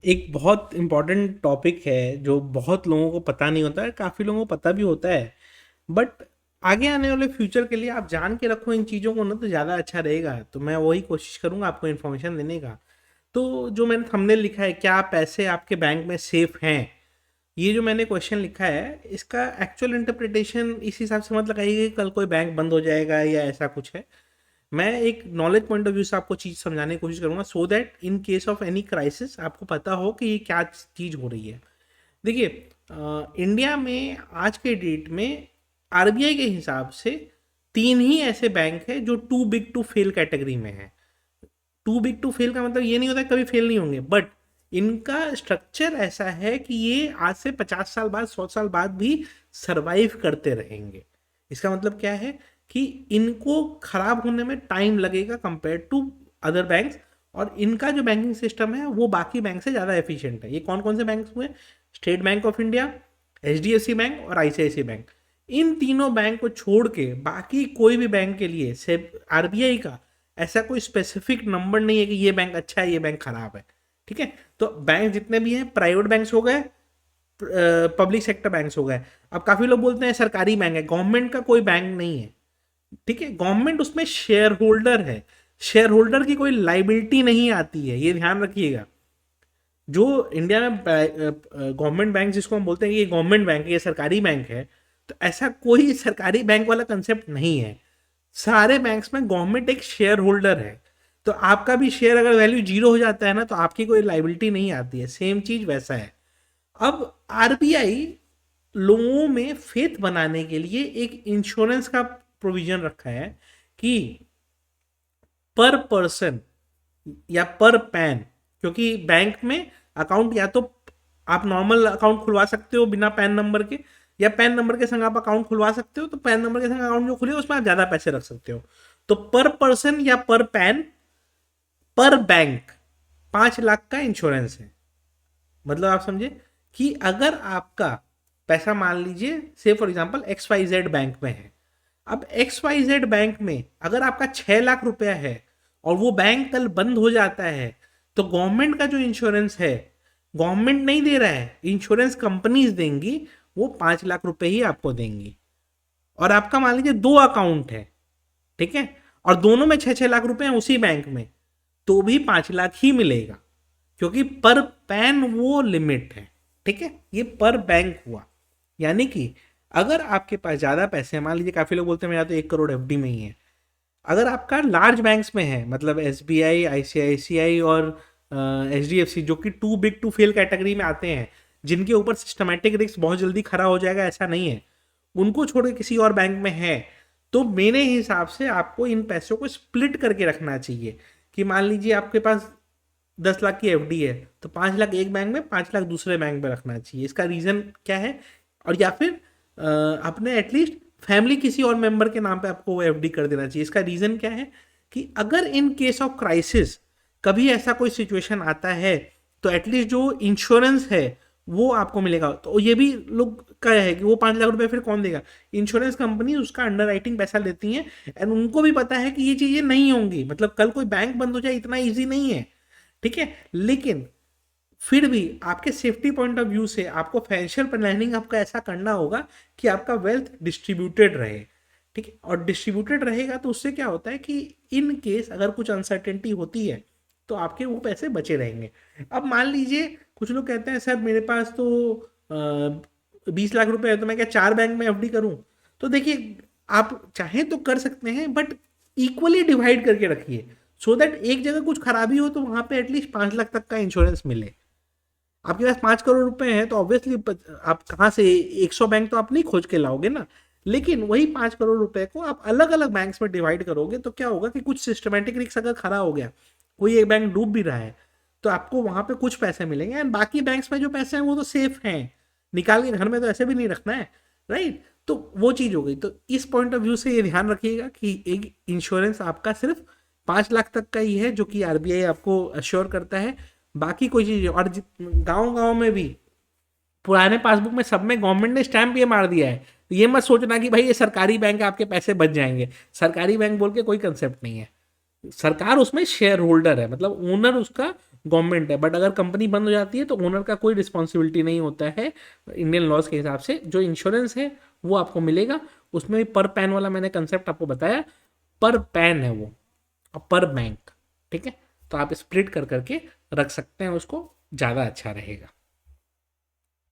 एक बहुत important topic है जो बहुत लोगों को पता नहीं होता है, काफ़ी लोगों को पता भी होता है। बट आगे आने वाले फ्यूचर के लिए आप जान के रखो इन चीज़ों को ना, तो ज़्यादा अच्छा रहेगा। तो मैं वही कोशिश करूँगा आपको इन्फॉर्मेशन देने का। तो जो मैंने थंबनेल लिखा है, क्या पैसे आपके बैंक में सेफ हैं, ये जो मैंने क्वेश्चन लिखा है, इसका एक्चुअल इंटरप्रिटेशन इस हिसाब से मत लगाइए कि कल कोई बैंक बंद हो जाएगा या ऐसा कुछ है। मैं एक नॉलेज पॉइंट ऑफ व्यू से आपको चीज़ समझाने की कोशिश करूंगा, so that in case of any crisis आपको पता हो कि ये क्या चीज़ हो रही है। देखिए, इंडिया में आज के डेट में आरबीआई के हिसाब से तीन ही ऐसे बैंक है जो too big to fail category में है। टू बिग टू फेल का मतलब ये नहीं होता कभी फेल नहीं होंगे, बट इनका स्ट्रक्चर ऐसा है कि ये आज से 50 साल बाद, 100 साल बाद भी सरवाइव करते रहेंगे। इसका मतलब क्या है कि इनको खराब होने में टाइम लगेगा कंपेयर टू अदर बैंक्स। और इनका जो बैंकिंग सिस्टम है वो बाकी बैंक से ज़्यादा एफिशिएंट है। ये कौन कौन से बैंक हुए? State bank of India, HDFC bank और आईसीआईसी बैंक। इन तीनों बैंक को छोड़ के बाकी कोई भी बैंक के लिए से आरबीआई का ऐसा कोई स्पेसिफिक नंबर नहीं है कि ये बैंक अच्छा है, ये बैंक खराब है। ठीक है? तो बैंक जितने भी हैं, प्राइवेट बैंक्स हो गए, पब्लिक सेक्टर बैंक्स हो गए। अब काफ़ी लोग बोलते हैं सरकारी बैंक है, गवर्नमेंट का कोई बैंक नहीं है। ठीक है? गवर्नमेंट उसमें शेयर होल्डर है। शेयर होल्डर की कोई लाइबिलिटी नहीं आती है, ये ध्यान रखिएगा। जो इंडिया में गवर्नमेंट बैंक जिसको हम बोलते हैं कि ये गवर्नमेंट बैंक है, ये सरकारी बैंक है, तो ऐसा कोई सरकारी बैंक वाला कंसेप्ट नहीं है। सारे बैंक्स में गवर्नमेंट एक शेयर होल्डर है। तो आपका भी शेयर अगर वैल्यू जीरो हो जाता है ना, तो आपकी कोई लाइबिलिटी नहीं आती है। सेम चीज वैसा है। अब आरबीआई लोगों में फेथ बनाने के लिए एक इंश्योरेंस का प्रोविजन रखा है कि पर पर्सन या पर पैन, क्योंकि बैंक में अकाउंट या तो आप नॉर्मल अकाउंट खुलवा सकते हो बिना पैन नंबर के, या पैन नंबर के संग आप अकाउंट खुलवा सकते हो। तो पैन नंबर के संग अकाउंट जो खुले उसमें आप ज़्यादा पैसे रख सकते हो। तो पर पर्सन या पर पैन पर बैंक 5 लाख का इंश्योरेंस है। मतलब आप समझे कि अगर आपका पैसा मान लीजिए से for example X Y Z bank में है। अब एक्स वाई जेड बैंक में अगर आपका 6 लाख रुपया है और वो बैंक कल बंद हो जाता है, तो गवर्नमेंट का जो इंश्योरेंस है, गवर्नमेंट नहीं दे रहा है, इंश्योरेंस कंपनीज देंगी। वो 5 लाख रुपए ही आपको देंगी। और आपका मान लीजिए दो अकाउंट है, ठीक है, और दोनों में 6-6 लाख रुपए हैं उसी बैंक में, तो भी 5 लाख ही मिलेगा, क्योंकि पर पैन वो लिमिट है। ठीक है? ये पर बैंक हुआ। यानी कि अगर आपके पास ज़्यादा पैसे हैं, मान लीजिए काफ़ी लोग बोलते हैं मेरा तो 1 करोड़ एफडी में ही है। अगर आपका लार्ज बैंक्स में है, मतलब एस बी आई, आई सी आई सी आई और एच डी एफ सी, जो कि too big to fail category में आते हैं, जिनके ऊपर सिस्टमेटिक रिस्क बहुत जल्दी खड़ा हो जाएगा ऐसा नहीं है, उनको छोड़ के किसी और बैंक में है, तो मेरे हिसाब से आपको इन पैसों को स्प्लिट करके रखना चाहिए। कि मान लीजिए आपके पास 10 लाख की एफडी है, तो 5 लाख एक बैंक में, 5 लाख दूसरे बैंक में रखना चाहिए। इसका रीज़न क्या है? और या फिर अपने एटलीस्ट फैमिली किसी और मेंबर के नाम पे आपको वो एफडी कर देना चाहिए। इसका रीज़न क्या है कि अगर इन केस ऑफ क्राइसिस कभी ऐसा कोई सिचुएशन आता है, तो एटलीस्ट जो इंश्योरेंस है वो आपको मिलेगा। तो ये भी लोग का है कि वो 5 लाख रुपए फिर कौन देगा? इंश्योरेंस कंपनी उसका अंडर राइटिंग पैसा लेती है, एंड उनको भी पता है कि ये चीज़ें नहीं होंगी। मतलब कल कोई बैंक बंद हो जाए इतना ईजी नहीं है। ठीक है? लेकिन फिर भी आपके सेफ्टी पॉइंट ऑफ व्यू से आपको फाइनेंशियल प्लानिंग आपका ऐसा करना होगा कि आपका वेल्थ डिस्ट्रीब्यूटेड रहे। ठीक है? और डिस्ट्रीब्यूटेड रहेगा तो उससे क्या होता है कि इन केस अगर कुछ अनसर्टेनिटी होती है, तो आपके वो पैसे बचे रहेंगे। अब मान लीजिए कुछ लोग कहते हैं सर मेरे पास तो 20 लाख रुपए है, तो मैं क्या 4 बैंक में एफडी करूं? तो देखिए, आप चाहें तो कर सकते हैं, बट इक्वली डिवाइड करके रखिए, सो दैट एक जगह कुछ खराबी हो तो वहां पे एटलीस्ट 5 लाख तक का इंश्योरेंस मिले। आपके पास 5 करोड़ रुपए हैं तो ऑब्वियसली आप कहाँ से 100 बैंक तो आप नहीं खोज के लाओगे ना। लेकिन वही 5 करोड़ रुपए को आप अलग अलग बैंक्स में डिवाइड करोगे, तो क्या होगा कि कुछ सिस्टमेटिक रिस्क अगर खड़ा हो गया, कोई एक बैंक डूब भी रहा है, तो आपको वहां पे कुछ पैसे मिलेंगे, एंड बाकी बैंक्स में जो पैसे हैं वो तो सेफ हैं, निकाल के घर में तो ऐसे भी नहीं रखना है। राइट? तो वो चीज हो गई। तो इस पॉइंट ऑफ व्यू से ये ध्यान रखिएगा कि एक इंश्योरेंस आपका सिर्फ 5 लाख तक का ही है, जो कि आरबीआई आपको अश्योर करता है। बाकी कोई चीज, और गांव गांव में भी पुराने पासबुक में सब में गवर्नमेंट ने स्टैंप ये मार दिया है। तो ये मत सोचना कि भाई ये सरकारी बैंक है आपके पैसे बच जाएंगे। सरकारी बैंक बोल के कोई कंसेप्ट नहीं है। सरकार उसमें शेयर होल्डर है, मतलब ओनर उसका गवर्नमेंट है। बट अगर कंपनी बंद हो जाती है तो ओनर का कोई रिस्पॉन्सिबिलिटी नहीं होता है इंडियन लॉज के हिसाब से। जो इंश्योरेंस है वो आपको मिलेगा, उसमें भी पर पैन वाला मैंने कंसेप्ट आपको बताया, पर पैन है वो, पर बैंक, ठीक है। तो आप स्प्लिट कर करके रख सकते हैं उसको, ज़्यादा अच्छा रहेगा।